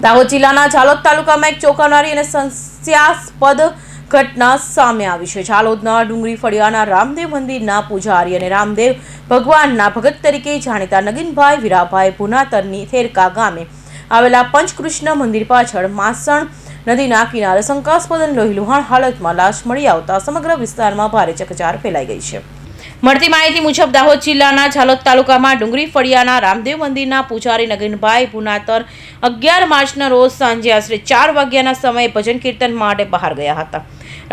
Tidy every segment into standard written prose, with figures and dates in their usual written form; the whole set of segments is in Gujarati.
દાહોદ જિલ્લાના ઝાલોદ તાલુકામાં એક ચોંકાવનારી અને સંશયાસ્પદ ઘટના સામે આવી છે। ઝાલોદના ડુંગરી ફળિયાના રામદેવ મંદિરના પૂજારી અને રામદેવ ભગવાનના ભગત તરીકે જાણીતા નગીનભાઈ વીરાભાઈ પુનાતરની થેરકા ગામે આવેલા પંચકૃષ્ણ મંદિર પાછળ માસણ નદીના કિનારે શંકાસ્પદ લોહીલુહાણ હાલતમાં લાશ મળી આવતા સમગ્ર વિસ્તારમાં ભારે ચકચાર ફેલાઈ ગઈ છે। મળતી માહિતી મુજબ દાહોદ જિલ્લાના ઝાલોદ તાલુકામાં ડુંગરી ફળિયાના રામદેવ મંદિરના પૂજારી નગીનભાઈ પુનાતર 11 માર્ચના રોજ સાંજે આશરે 4 વાગ્યાના સમયે ભજન કીર્તન માટે બહાર ગયા હતા।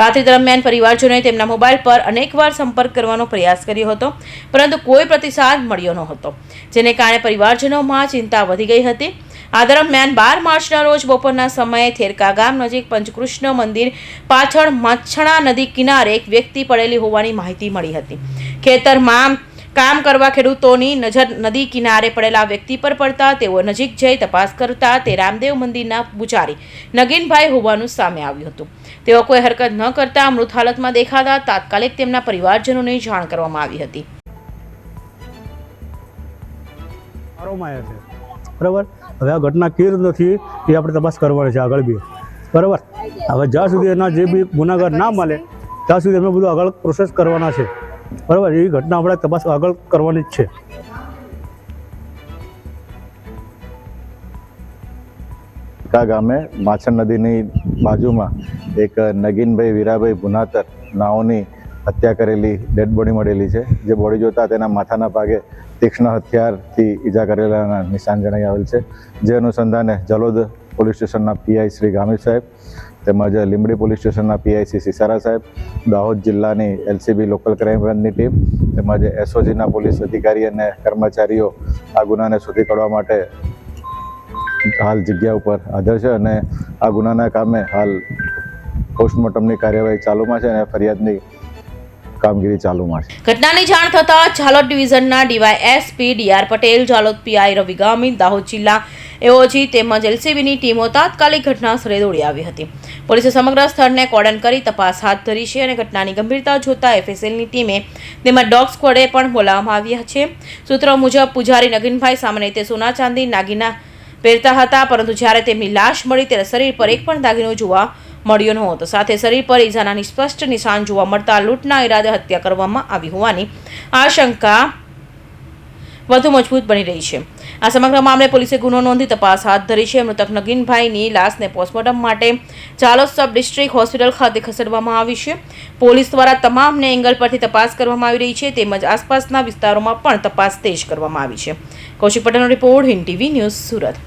રાત્રિ દરમિયાન પરિવારજનોએ તેમના મોબાઈલ પર અનેકવાર સંપર્ક કરવાનો પ્રયાસ કર્યો હતો, પરંતુ કોઈ પ્રતિસાદ મળ્યો ન હતો, જેને કારણે પરિવારજનોમાં ચિંતા વધી ગઈ હતી। આ દરમિયાન 12 માર્ચના રોજ બપોરના સમયે થેરકા ગામ નજીક પંચકૃષ્ણ મંદિર પાછળ મચ્છણા નદી કિનારે એક વ્યક્તિ પડેલી હોવાની માહિતી મળી હતી। ખેતરમાં કામ કરવા ખેડૂતોની નજર નદી કિનારે પડેલા વ્યક્તિ પર પડતા તેઓ નજીક જઈ તપાસ કરતા તે રામદેવ મંદિરના પૂજારી નગીનભાઈ હોવાનું સામે આવ્યું હતું। તેઓ કોઈ હરકત ન કરતા મૃત હાલતમાં દેખાતા તાત્કાલિક તેમના પરિવારજનોને જાણ કરવામાં આવી હતી। બરાબર, હવે આ ઘટના કેવી રીતે નથી એ આપણે તપાસ કરવાની છે આગળ બી, બરાબર। હવે જ્યાં સુધી એના જે બી ગુનાગાર ના મળે ત્યાં સુધી એમને બધું આગળ પ્રોસેસ કરવાના છે, બરાબર। એ ઘટના આપણે તપાસ આગળ કરવાની જ છે। કા ગામે માછણ નદીની બાજુમાં એક નગીનભાઈ વીરાભાઈ પુનાતર નાઓની હત્યા કરેલી ડેડ બોડી મળેલી છે, જે બોડી જોતા તેના માથાના ભાગે તીક્ષ્ણ હથિયારથી ઈજા કરેલાના નિશાન જણાઈ આવેલ છે। જે અનુસંધાને ઝાલોદ પોલીસ સ્ટેશનના પીઆઈ શ્રી ગામિત સાહેબ તેમજ લીંબડી પોલીસ સ્ટેશનના પીઆઈ શ્રી સિસારા સાહેબ, દાહોદ જિલ્લાની એલસીબી લોકલ ક્રાઇમ બ્રાન્ચની ટીમ તેમજ એસઓજીના પોલીસ અધિકારી અને કર્મચારીઓ આ ગુનાને શોધી કાઢવા માટે હાલ જગ્યા ઉપર હાજર છે અને આ ગુનાના કામે હાલ પોસ્ટમોર્ટમની કાર્યવાહી ચાલુમાં છે અને ફરિયાદની કામગીરી ચાલુમાં છે। ઘટનાની જાણ થતાં ઝાલોદ ડિવિઝનના DYSP DR Patel, Jhalod PI Ravi Gamit, Dahod જિલ્લા એઓજી તેમજ એલસીબીની ટીમો તાત્કાલિક ઘટના સ્થળે દોડી આવી હતી। પોલીસે સમગ્ર સ્થળને કોર્ડન કરી તપાસ હાથ ધરી છે અને ઘટનાની ગંભીરતા જોતા એફએસએલની ટીમે તેમજ ડોગ સ્ક્વોડે પણ બોલાવવામાં આવ્યા છે। સૂત્રો મુજબ પૂજારી નગીનભાઈ સામાન્ય રીતે સોના ચાંદી દાગીના પહેરતા હતા, પરંતુ જ્યારે તેમની લાશ મળી ત્યારે શરીર પર એક પણ દાગીનો જોવા મળ્યો નહોતો, સાથે શરીર પર ઈજાના સ્પષ્ટ નિશાન જોવા મળતા લૂંટના ઈરાદે હત્યા કરવામાં આવી હોવાની આશંકા વધુ મજબૂત બની રહી છે। આ સમગ્ર મામલે પોલીસે ગુનો નોંધી તપાસ હાથ ધરી છે। મૃતક નગીનભાઈની લાશને પોસ્ટમોર્ટમ માટે ઝાલોદ સબ ડિસ્ટ્રિક્ટ હોસ્પિટલ ખાતે ખસેડવામાં આવી છે। પોલીસ દ્વારા તમામને એંગલ પરથી તપાસ કરવામાં આવી રહી છે, તેમજ આસપાસના વિસ્તારોમાં પણ તપાસ તેજ કરવામાં આવી છે। કૌશિક પટેલનો report, Hind TV news, Surat.